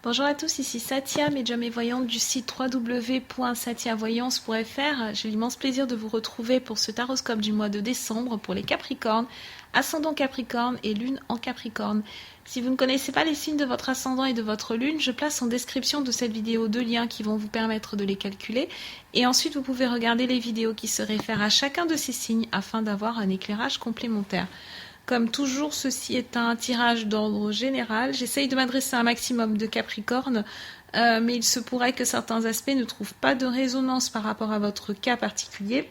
Bonjour à tous, ici Satia, médium et voyante du site www.satiavoyance.fr. J'ai l'immense plaisir de vous retrouver pour ce taroscope du mois de décembre pour les Capricornes, ascendant Capricorne et lune en Capricorne. Si vous ne connaissez pas les signes de votre ascendant et de votre lune, je place en description de cette vidéo deux liens qui vont vous permettre de les calculer. Et ensuite, vous pouvez regarder les vidéos qui se réfèrent à chacun de ces signes afin d'avoir un éclairage complémentaire. Comme toujours, ceci est un tirage d'ordre général. J'essaye de m'adresser à un maximum de Capricornes, mais il se pourrait que certains aspects ne trouvent pas de résonance par rapport à votre cas particulier.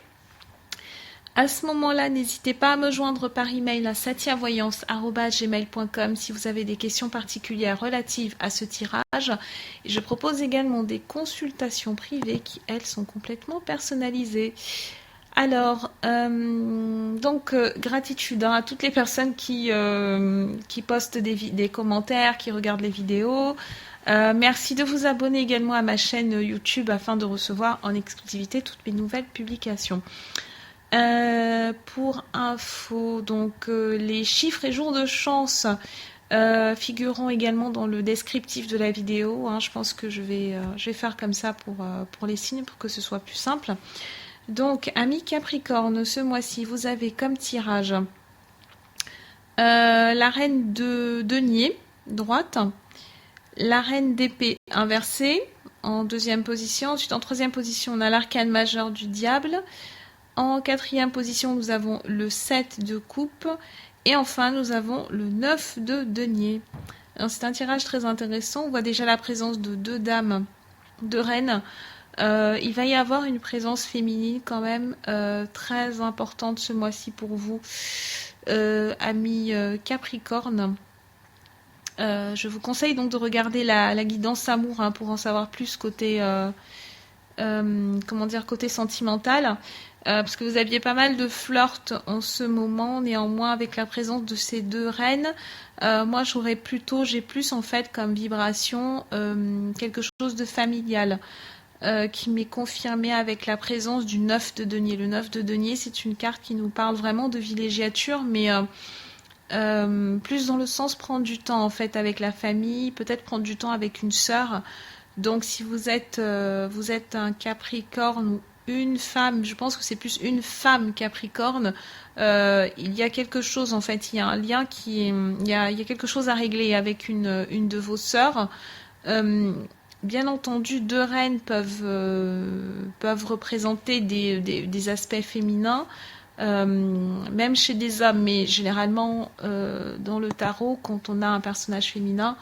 À ce moment-là, n'hésitez pas à me joindre par email à satiavoyance@gmail.com si vous avez des questions particulières relatives à ce tirage. Et je propose également des consultations privées qui, elles, sont complètement personnalisées. Alors, gratitude à toutes les personnes qui postent des commentaires, qui regardent les vidéos. Merci de vous abonner également à ma chaîne YouTube afin de recevoir en exclusivité toutes mes nouvelles publications. Pour info, les chiffres et jours de chance figureront également dans le descriptif de la vidéo. Je pense que je vais faire comme ça pour les signes, pour que ce soit plus simple. Donc, amis Capricorne, ce mois-ci, vous avez comme tirage la reine de denier, droite, la reine d'épée inversée, en deuxième position. Ensuite, en troisième position, on a l'arcane majeur du diable. En quatrième position, nous avons le 7 de coupe. Et enfin, nous avons le 9 de denier. Alors, c'est un tirage très intéressant. On voit déjà la présence de deux dames, deux reines. Il va y avoir une présence féminine quand même très importante ce mois-ci pour vous, amis Capricorne. Je vous conseille donc de regarder la guidance amour pour en savoir plus côté, côté sentimental. Parce que vous aviez pas mal de flirt en ce moment, néanmoins avec la présence de ces deux reines. Moi j'ai plus en fait comme vibration quelque chose de familial. Qui m'est confirmé avec la présence du 9 de denier. Le 9 de denier, c'est une carte qui nous parle vraiment de villégiature, mais plus dans le sens prendre du temps en fait avec la famille, peut-être prendre du temps avec une sœur. Donc si vous êtes un Capricorne ou une femme, je pense que c'est plus une femme Capricorne, il y a quelque chose en fait, il y a un lien il y a quelque chose à régler avec une de vos sœurs. Bien entendu, deux reines peuvent représenter des aspects féminins, même chez des hommes, mais généralement dans le tarot, quand on a un personnage féminin,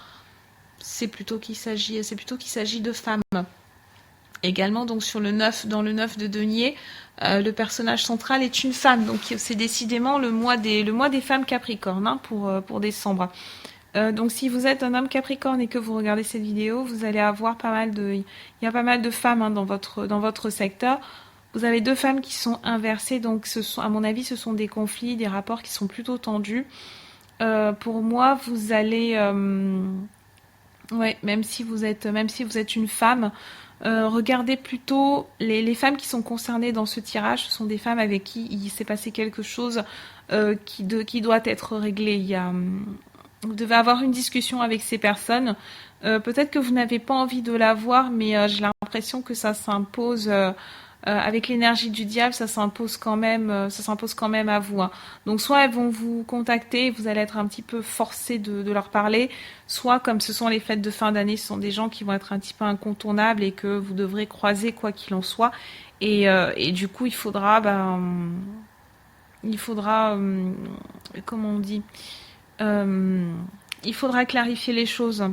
c'est plutôt qu'il s'agit de femmes. Également, donc dans le 9 de denier, le personnage central est une femme, donc c'est décidément le mois des femmes Capricorne pour décembre. Donc si vous êtes un homme Capricorne et que vous regardez cette vidéo, vous allez avoir il y a pas mal de femmes dans votre secteur. Vous avez deux femmes qui sont inversées, donc à mon avis, ce sont des conflits, des rapports qui sont plutôt tendus. Pour moi, vous allez, même si vous êtes une femme, regardez plutôt les femmes qui sont concernées dans ce tirage. Ce sont des femmes avec qui il s'est passé quelque chose qui doit être réglé. Vous devez avoir une discussion avec ces personnes. Peut-être que vous n'avez pas envie de la voir, mais j'ai l'impression que ça s'impose avec l'énergie du diable, ça s'impose quand même à vous. Donc soit elles vont vous contacter, vous allez être un petit peu forcé de leur parler, soit comme ce sont les fêtes de fin d'année, ce sont des gens qui vont être un petit peu incontournables et que vous devrez croiser quoi qu'il en soit. Et du coup, il faudra, comment on dit, il faudra clarifier les choses.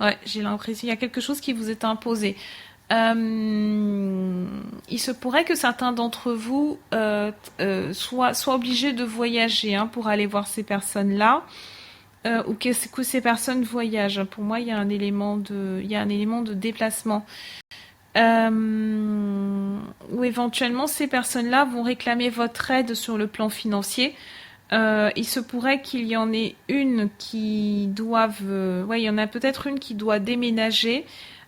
Ouais, j'ai l'impression qu'il y a quelque chose qui vous est imposé. Il se pourrait que certains d'entre vous soient obligés de voyager pour aller voir ces personnes-là, ou que ces personnes voyagent. Pour moi, il y a un élément de déplacement. Ou éventuellement, ces personnes-là vont réclamer votre aide sur le plan financier. Il se pourrait qu'il y en ait une qui doive... il y en a peut-être une qui doit déménager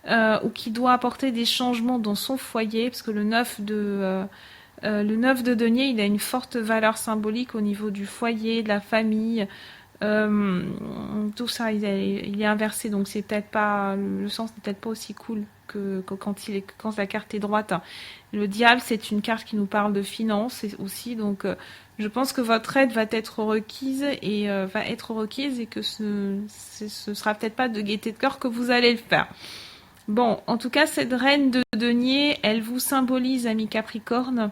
ou qui doit apporter des changements dans son foyer, parce que le 9 de denier, il a une forte valeur symbolique au niveau du foyer, de la famille, Euh, tout ça, il est inversé, donc c'est peut-être pas, le sens n'est peut-être pas aussi cool que quand la carte est droite. Le diable, c'est une carte qui nous parle de finances aussi, donc je pense que votre aide va être requise et que ce sera peut-être pas de gaieté de cœur que vous allez le faire. Bon, en tout cas, cette reine de denier, elle vous symbolise, ami Capricorne.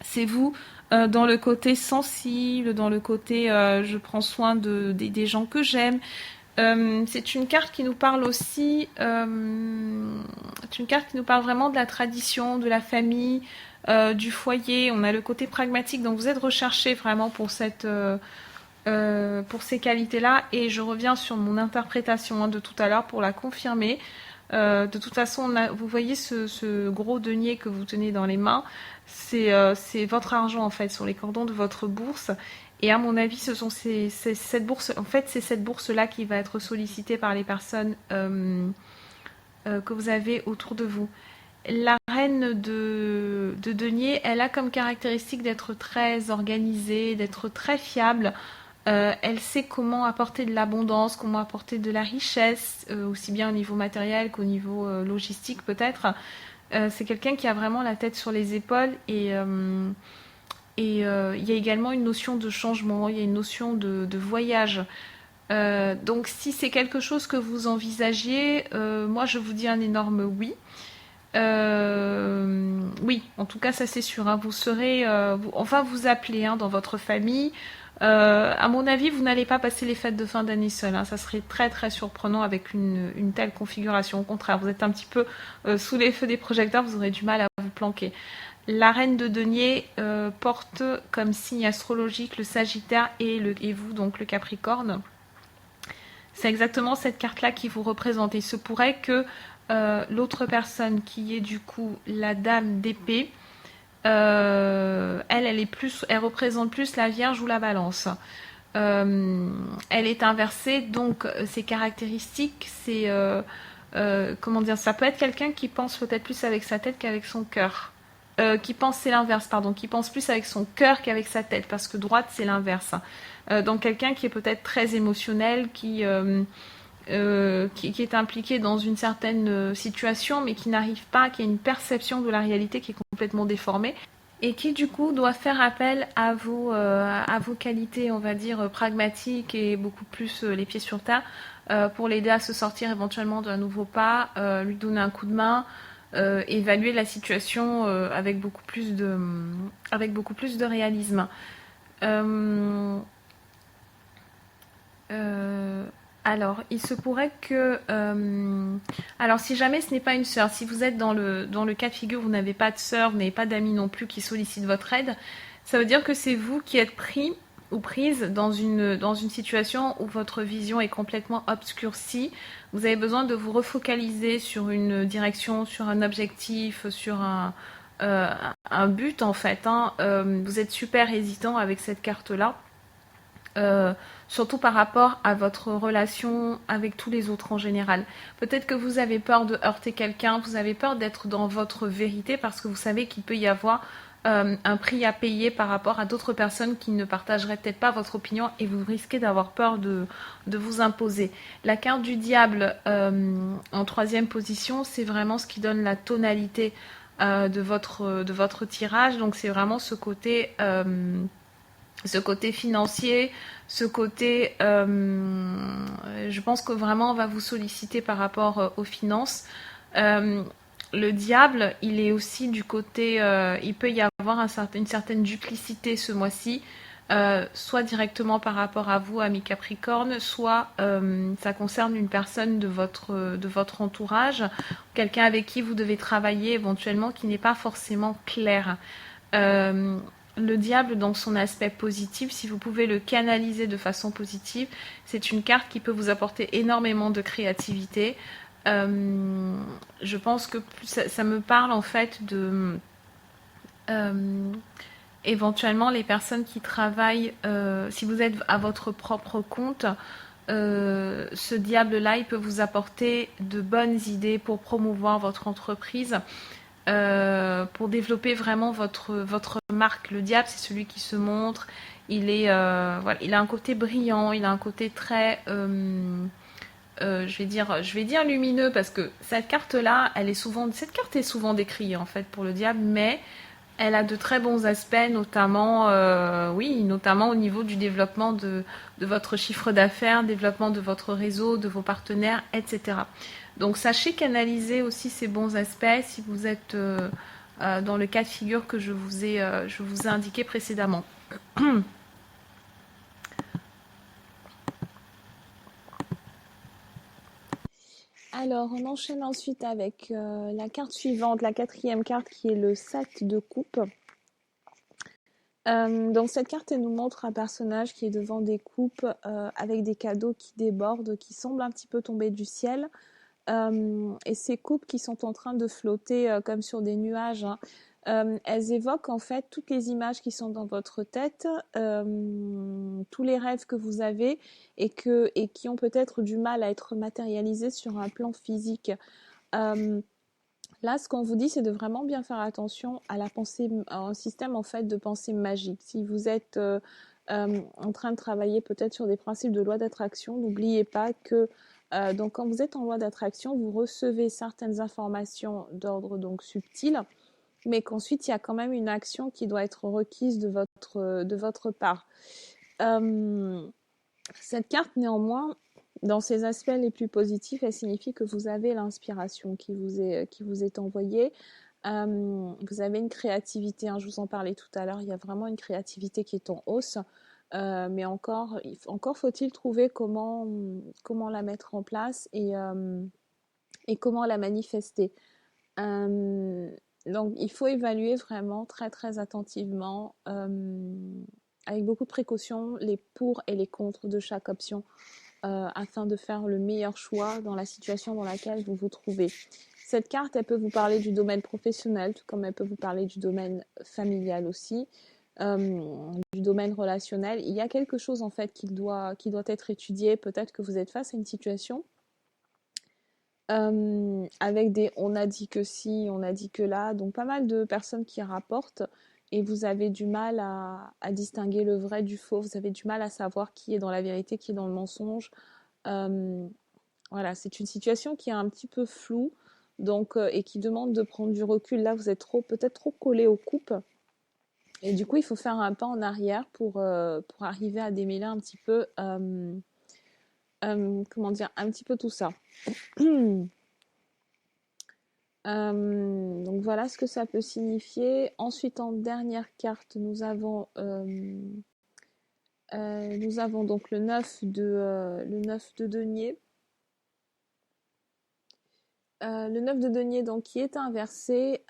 C'est vous dans le côté sensible, dans le côté je prends soin des gens que j'aime. C'est une carte qui nous parle aussi, c'est une carte qui nous parle vraiment de la tradition, de la famille, du foyer. On a le côté pragmatique, donc vous êtes recherché vraiment pour ces qualités-là. Et je reviens sur mon interprétation de tout à l'heure pour la confirmer. De toute façon, vous voyez ce gros denier que vous tenez dans les mains, c'est votre argent en fait sur les cordons de votre bourse. Et à mon avis, ce sont cette bourse. En fait, c'est cette bourse-là qui va être sollicitée par les personnes que vous avez autour de vous. La reine de denier, elle a comme caractéristique d'être très organisée, d'être très fiable. Elle sait comment apporter de l'abondance, comment apporter de la richesse, aussi bien au niveau matériel qu'au niveau logistique peut-être. C'est quelqu'un qui a vraiment la tête sur les épaules et il y a également une notion de changement, il y a une notion de voyage. Donc si c'est quelque chose que vous envisagiez, moi je vous dis un énorme oui. Oui, en tout cas ça c'est sûr. Hein. Vous serez, on va vous appeler dans votre famille. À mon avis, vous n'allez pas passer les fêtes de fin d'année seul. Hein. Ça serait très très surprenant avec une telle configuration. Au contraire, vous êtes un petit peu sous les feux des projecteurs, vous aurez du mal à vous planquer. La reine de denier porte comme signe astrologique le Sagittaire et vous, donc le Capricorne. C'est exactement cette carte-là qui vous représente. Il se pourrait que l'autre personne qui est du coup la dame d'épée, elle représente plus la Vierge ou la Balance. Elle est inversée, donc ses caractéristiques, c'est comment dire, ça peut être quelqu'un qui pense peut-être plus avec sa tête qu'avec son cœur. Qui pense, c'est l'inverse, pardon, qui pense plus avec son cœur qu'avec sa tête, parce que droite, c'est l'inverse. Donc quelqu'un qui est peut-être très émotionnel, qui est impliqué dans une certaine situation, mais qui n'arrive pas, qui a une perception de la réalité qui est complètement déformée, et qui du coup doit faire appel à vos qualités, on va dire, pragmatiques et beaucoup plus les pieds sur terre, pour l'aider à se sortir éventuellement d'un nouveau pas, lui donner un coup de main, évaluer la situation avec beaucoup plus de réalisme. Euh, alors, il se pourrait que... alors, si jamais ce n'est pas une sœur, si vous êtes dans le cas de figure, vous n'avez pas de sœur, vous n'avez pas d'amis non plus qui sollicitent votre aide, ça veut dire que c'est vous qui êtes pris ou prise dans une situation où votre vision est complètement obscurcie. Vous avez besoin de vous refocaliser sur une direction, sur un objectif, sur un but en fait. Vous êtes super hésitant avec cette carte-là. Surtout par rapport à votre relation avec tous les autres en général. Peut-être que vous avez peur de heurter quelqu'un, vous avez peur d'être dans votre vérité parce que vous savez qu'il peut y avoir un prix à payer par rapport à d'autres personnes qui ne partageraient peut-être pas votre opinion et vous risquez d'avoir peur de vous imposer. La carte du diable en troisième position, c'est vraiment ce qui donne la tonalité de votre tirage. Donc c'est vraiment ce côté financier, ce côté, je pense que vraiment on va vous solliciter par rapport aux finances. Le diable, il est aussi du côté, il peut y avoir une certaine duplicité ce mois-ci, soit directement par rapport à vous, ami Capricorne, soit ça concerne une personne de votre entourage, quelqu'un avec qui vous devez travailler éventuellement qui n'est pas forcément clair. Le diable dans son aspect positif, si vous pouvez le canaliser de façon positive, c'est une carte qui peut vous apporter énormément de créativité. Je pense que ça me parle en fait de éventuellement les personnes qui travaillent, si vous êtes à votre propre compte, ce diable-là, il peut vous apporter de bonnes idées pour promouvoir votre entreprise. Pour développer vraiment votre marque. Le diable, c'est celui qui se montre, Voilà, il a un côté brillant, il a un côté très, je vais dire lumineux parce que cette carte est souvent décriée en fait pour le diable, mais elle a de très bons aspects, notamment, oui, notamment au niveau du développement de votre chiffre d'affaires, développement de votre réseau, de vos partenaires, etc. Donc sachez canaliser aussi ces bons aspects si vous êtes dans le cas de figure que je vous ai indiqué précédemment. Alors, on enchaîne ensuite avec la carte suivante, la quatrième carte qui est le 7 de coupe. Donc cette carte, elle nous montre un personnage qui est devant des coupes avec des cadeaux qui débordent, qui semblent un petit peu tomber du ciel. Et ces coupes qui sont en train de flotter comme sur des nuages, hein. Elles évoquent en fait toutes les images qui sont dans votre tête, tous les rêves que vous avez et qui ont peut-être du mal à être matérialisés sur un plan physique. Euh, Là, ce qu'on vous dit, c'est de vraiment bien faire attention à la pensée, à un système en fait de pensée magique. Si vous êtes en train de travailler peut-être sur des principes de loi d'attraction, n'oubliez pas que donc quand vous êtes en loi d'attraction, vous recevez certaines informations d'ordre donc subtil, mais qu'ensuite il y a quand même une action qui doit être requise de votre part. Euh, Cette carte, néanmoins, dans ses aspects les plus positifs, elle signifie que vous avez l'inspiration qui vous est envoyée. Vous avez une créativité, hein, je vous en parlais tout à l'heure, il y a vraiment une créativité qui est en hausse. Mais encore faut-il trouver comment la mettre en place et comment la manifester. Euh, donc, il faut évaluer vraiment très très attentivement, avec beaucoup de précaution, les pour et les contre de chaque option afin de faire le meilleur choix dans la situation dans laquelle vous vous trouvez. Cette carte, elle peut vous parler du domaine professionnel, tout comme elle peut vous parler du domaine familial aussi, du domaine relationnel. Il y a quelque chose en fait qui doit être étudié. Peut-être que vous êtes face à une situation avec des on a dit que si, on a dit que là, donc pas mal de personnes qui rapportent et vous avez du mal à distinguer le vrai du faux, vous avez du mal à savoir qui est dans la vérité, qui est dans le mensonge. Euh, voilà, c'est une situation qui est un petit peu floue donc, et qui demande de prendre du recul. Là, vous êtes peut-être trop collé aux coupes. Et du coup, il faut faire un pas en arrière pour arriver à démêler un petit peu, comment dire, un petit peu tout ça. Donc voilà ce que ça peut signifier. Ensuite, en dernière carte, nous avons donc le 9 de denier. Le 9 de denier donc, qui est inversé.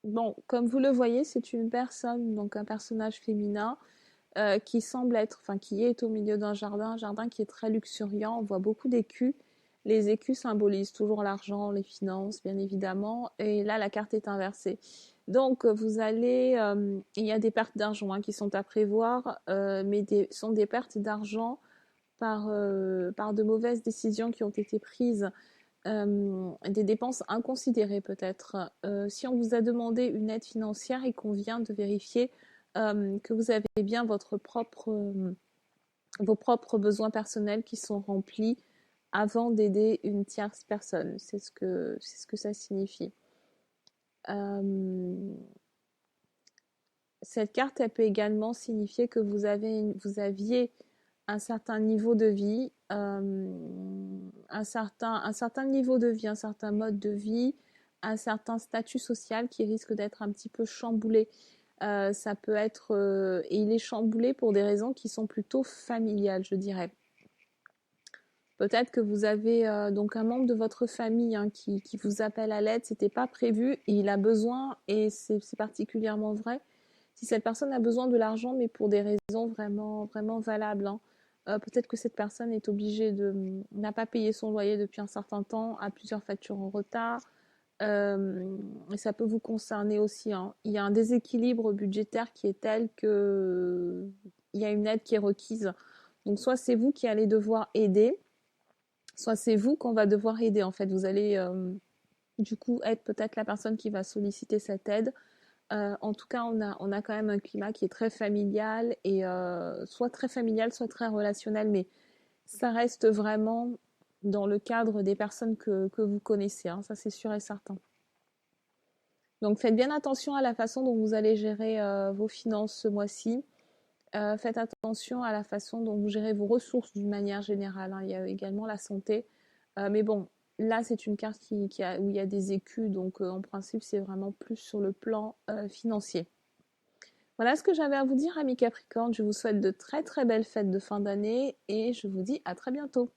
Bon, comme vous le voyez, c'est une personne, donc un personnage féminin, qui semble être, enfin qui est au milieu d'un jardin, un jardin qui est très luxuriant. On voit beaucoup d'écus. Les écus symbolisent toujours l'argent, les finances, bien évidemment. Et là, la carte est inversée. Donc, il y a des pertes d'argent hein, qui sont à prévoir, mais sont des pertes d'argent par de mauvaises décisions qui ont été prises, des dépenses inconsidérées peut-être. Si on vous a demandé une aide financière et qu'on vient de vérifier que vous avez bien vos propres besoins personnels qui sont remplis avant d'aider une tierce personne. C'est ce que ça signifie. Euh, Cette carte, elle peut également signifier que vous aviez un certain niveau de vie, un certain niveau de vie, un certain mode de vie, un certain statut social qui risque d'être un petit peu chamboulé. Ça peut être, et il est chamboulé pour des raisons qui sont plutôt familiales, je dirais. Peut-être que vous avez donc un membre de votre famille hein, qui vous appelle à l'aide, c'était pas prévu et il a besoin, et c'est particulièrement vrai, si cette personne a besoin de l'argent, mais pour des raisons vraiment, vraiment valables, hein. Peut-être que cette personne est n'a pas payé son loyer depuis un certain temps, a plusieurs factures en retard, et ça peut vous concerner aussi, hein. Il y a un déséquilibre budgétaire qui est tel que il y a une aide qui est requise. Donc soit c'est vous qui allez devoir aider, soit c'est vous qu'on va devoir aider. En fait, vous allez du coup être peut-être la personne qui va solliciter cette aide. En tout cas, on a quand même un climat qui est très familial et soit très familial, soit très relationnel, mais ça reste vraiment dans le cadre des personnes que vous connaissez, hein, ça c'est sûr et certain. Donc faites bien attention à la façon dont vous allez gérer vos finances ce mois-ci. Faites attention à la façon dont vous gérez vos ressources d'une manière générale, hein. Il y a également la santé. Mais bon, là c'est une carte où il y a des écus, donc en principe c'est vraiment plus sur le plan financier. Voilà ce que j'avais à vous dire, amis Capricorne. Je vous souhaite de très très belles fêtes de fin d'année et je vous dis à très bientôt.